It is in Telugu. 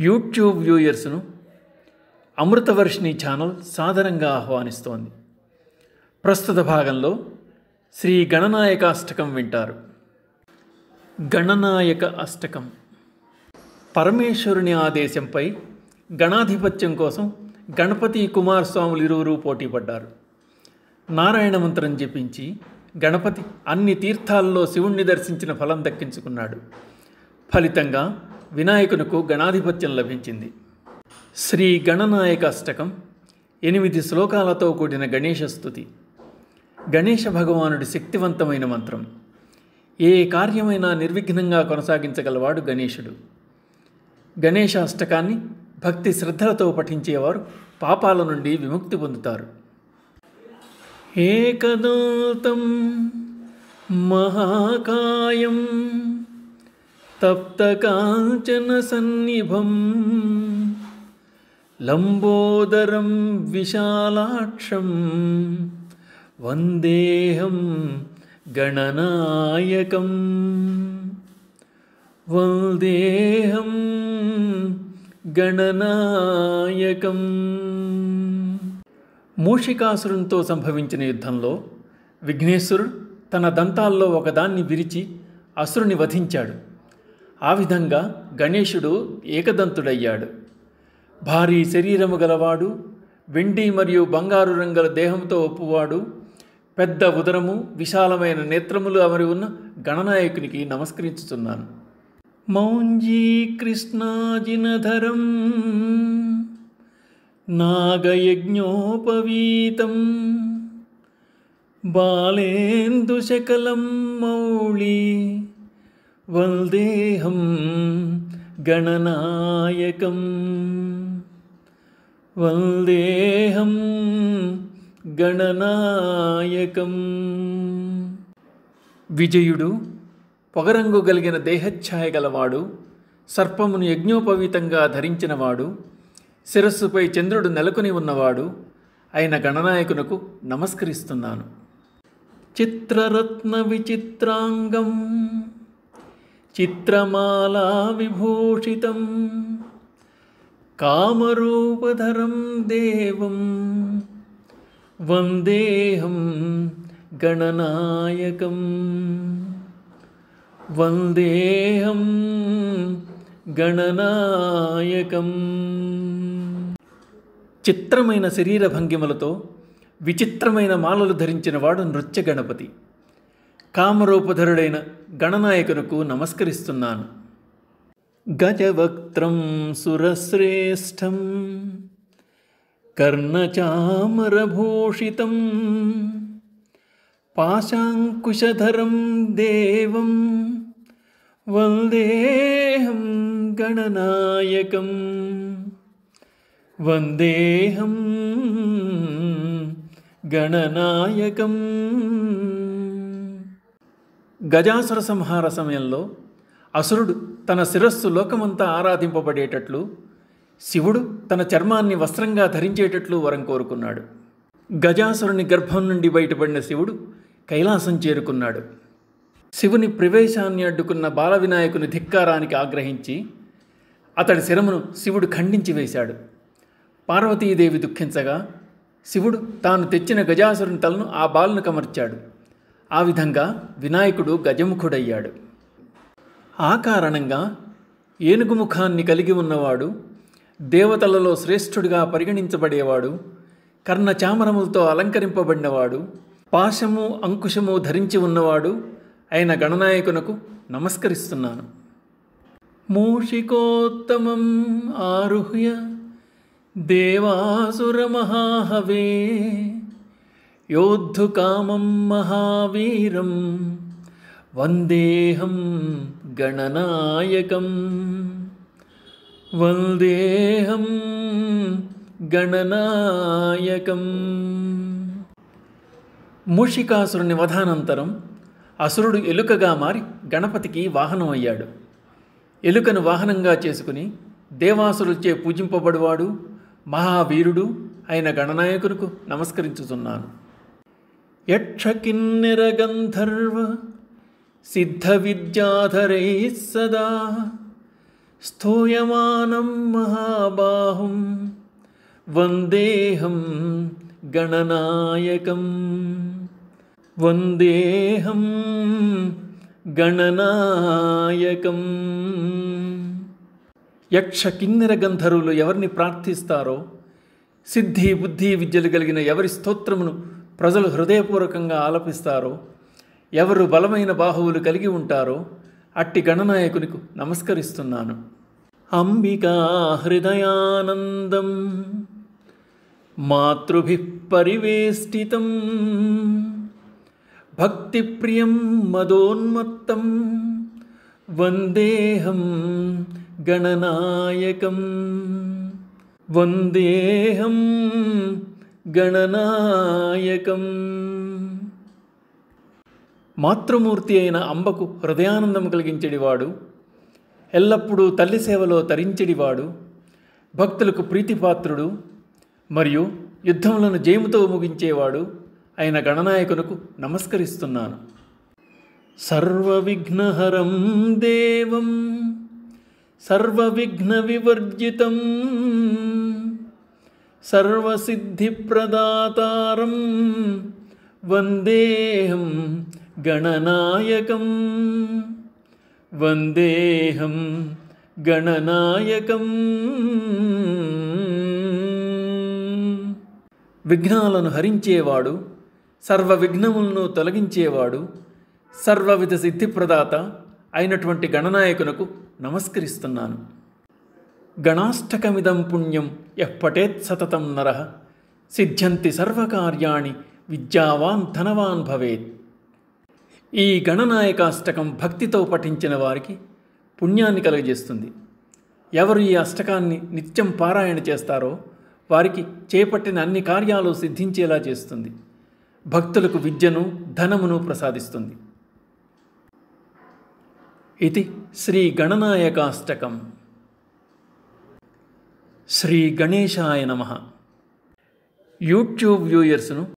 యూట్యూబ్ వ్యూయర్స్ను అమృతవర్షిణి ఛానల్ సాదరంగా ఆహ్వానిస్తోంది. ప్రస్తుత భాగంలో శ్రీ గణనాయక అష్టకం వింటారు. గణనాయక అష్టకం. పరమేశ్వరుని ఆదేశంపై గణాధిపత్యం కోసం గణపతి కుమారస్వాములు ఇరువురు పోటీపడ్డారు. నారాయణ మంత్రం జపించి గణపతి అన్ని తీర్థాల్లో శివుణ్ణి దర్శించిన ఫలం దక్కించుకున్నాడు. ఫలితంగా వినాయకునకు గణాధిపత్యం లభించింది. శ్రీ గణనాయక అష్టకం 8 శ్లోకాలతో కూడిన గణేశ స్తుతి. గణేశ భగవానుడి శక్తివంతమైన మంత్రం. ఏ కార్యమైనా నిర్విఘ్నంగా కొనసాగించగలవాడు గణేశుడు. గణేశ అష్టకాన్ని భక్తి శ్రద్ధలతో పఠించేవారు పాపాల నుండి విముక్తి పొందుతారు. ఏకదంతం మహాకాయం తప్తకాంచన సన్నిభం లంబోదరం విశాలాక్షం వందేహం గణనాయకం. వందేహం గణనాయకం. మూషికాసురునితో సంభవించిన యుద్ధంలో విఘ్నేశ్వరుడు తన దంతాల్లో ఒకదాన్ని విరిచి అసురుని వధించాడు. ఆ విధంగా గణేశుడు ఏకదంతుడయ్యాడు. భారీ శరీరము గలవాడు, వెండి మరియు బంగారు రంగుల దేహంతో ఒప్పువాడు, పెద్ద ఉదరము, విశాలమైన నేత్రములు అమరి ఉన్న గణనాయకునికి నమస్కరించుతున్నాను. మౌంజీ కృష్ణాజినధరం నాగయజ్ఞోపవీతం బాలేందుశకలం మౌళి వందేహం గణనాయకం. వందేహం గణనాయకం. విజయుడు పొగరంగు కలిగిన దేహఛాయ గలవాడు, సర్పమును యజ్ఞోపవీతంగా ధరించినవాడు, శిరస్సుపై చంద్రుడు నెలకొని ఉన్నవాడు అయిన గణనాయకునకు నమస్కరిస్తున్నాను. చిత్రరత్న విచిత్రాంగం చిత్రమాలా విభూషితం కామరూపధరం దేవం వందేహం గణనాయకం. వందేహం గణనాయకం. చిత్రమైన శరీర భంగిమలతో విచిత్రమైన మాలలు ధరించినవాడు నృత్య గణపతి. కామరూపధరుడైన గణనాయకునకు నమస్కరిస్తున్నాను. గజవక్త్రం సురశ్రేష్టం కర్ణచామరభూషితం పాశాంకుశధరం దేవం వందేహం గణనాయకం. వందేహం గణనాయకం. గజాసుర సంహార సమయంలో అసురుడు తన శిరస్సు లోకమంతా ఆరాధింపబడేటట్లు, శివుడు తన చర్మాన్ని వస్త్రంగా ధరించేటట్లు వరం కోరుకున్నాడు. గజాసురుని గర్భం నుండి బయటపడిన శివుడు కైలాసం చేరుకున్నాడు. శివుని ప్రవేశాన్ని అడ్డుకున్న బాల వినాయకుని ధిక్కారానికి ఆగ్రహించి అతడి శిరమును శివుడు ఖండించి వేశాడు. పార్వతీదేవి దుఃఖించగా శివుడు తాను తెచ్చిన గజాసురుని తలను ఆ బాలును కమర్చాడు. ఆ విధంగా వినాయకుడు గజముఖుడయ్యాడు. ఆ కారణంగా ఏనుగు ముఖాన్ని కలిగి ఉన్నవాడు, దేవతలలో శ్రేష్ఠుడిగా పరిగణించబడేవాడు, కర్ణచామరములతో అలంకరింపబడినవాడు, పాశము అంకుశము ధరించి ఉన్నవాడు అయిన గణనాయకునకు నమస్కరిస్తున్నాను. మూషికోత్తమం ఆరుహ్య దేవాసురమహాహవే యోద్ధుకామం మహావీరం వందేహం గణనాయకం. వందేహం గణనాయకం. మూషికాసురుని వధానంతరం అసురుడు ఎలుకగా మారి గణపతికి వాహనం అయ్యాడు. ఎలుకను వాహనంగా చేసుకుని దేవాసురులచే పూజింపబడువాడు, మహావీరుడు అయిన గణనాయకునకు నమస్కరించుతున్నాను. యక్ష కిన్నెర గంధర్వ సిద్ధ విద్యాధరైः సదా స్తూయమానం మహాబాహుం వందేహం గణనాయకం వందేహం గణనాయకం. యక్ష కిన్నెర గంధర్వులు ఎవరిని ప్రార్థిస్తారో, సిద్ధి బుద్ధి విద్యలు కలిగిన ఎవరి స్తోత్రమును ప్రజలు హృదయపూర్వకంగా ఆలపిస్తారో, ఎవరు బలమైన బాహువులు కలిగి ఉంటారో అట్టి గణనాయకునికి నమస్కరిస్తున్నాను. అంబికా హృదయానందం మాతృభిః పరివేష్టితం భక్తిప్రియం మదోన్మత్తం వందేహం గణనాయకం వందేహం గణనాయకం. మాతృమూర్తి అయిన అంబకు హృదయానందం కలిగించేడివాడు, ఎల్లప్పుడూ తల్లి సేవలో తరించెడివాడు, భక్తులకు ప్రీతిపాత్రుడు మరియు యుద్ధములను జయముతో ముగించేవాడు అయిన గణనాయకునకు నమస్కరిస్తున్నాను. సర్వవిఘ్నహరం దేవం సర్వవిఘ్న వివర్జితం సర్వసిద్ధిప్రదాతారం వందేహం గణనాయకం వందేహం గణనాయకం. విఘ్నాలను హరించేవాడు, సర్వ విఘ్నములను తొలగించేవాడు, సర్వవిధ సిద్ధిప్రదాత అయినటువంటి గణనాయకునకు నమస్కరిస్తున్నాను. గణాష్టకమిదం పుణ్యం యః పఠేత్ సతతం నరః సిద్ధ్యంతి సర్వకార్యాణి విద్యావాన్ ధనవాన్ భవేత్. ఈ గణనాయకాష్టకం భక్తితో పఠించిన వారికి పుణ్యాన్ని కలుగజేస్తుంది. ఎవరు ఈ అష్టకాన్ని నిత్యం పారాయణ చేస్తారో వారికి చేపట్టిన అన్ని కార్యాలు సిద్ధించేలా చేస్తుంది. భక్తులకు విద్యను ధనమును ప్రసాదిస్తుంది. ఇది శ్రీ గణనాయకాష్టకం. శ్రీ గణేశాయ నమః. యూట్యూబ్ వ్యూయర్స్ను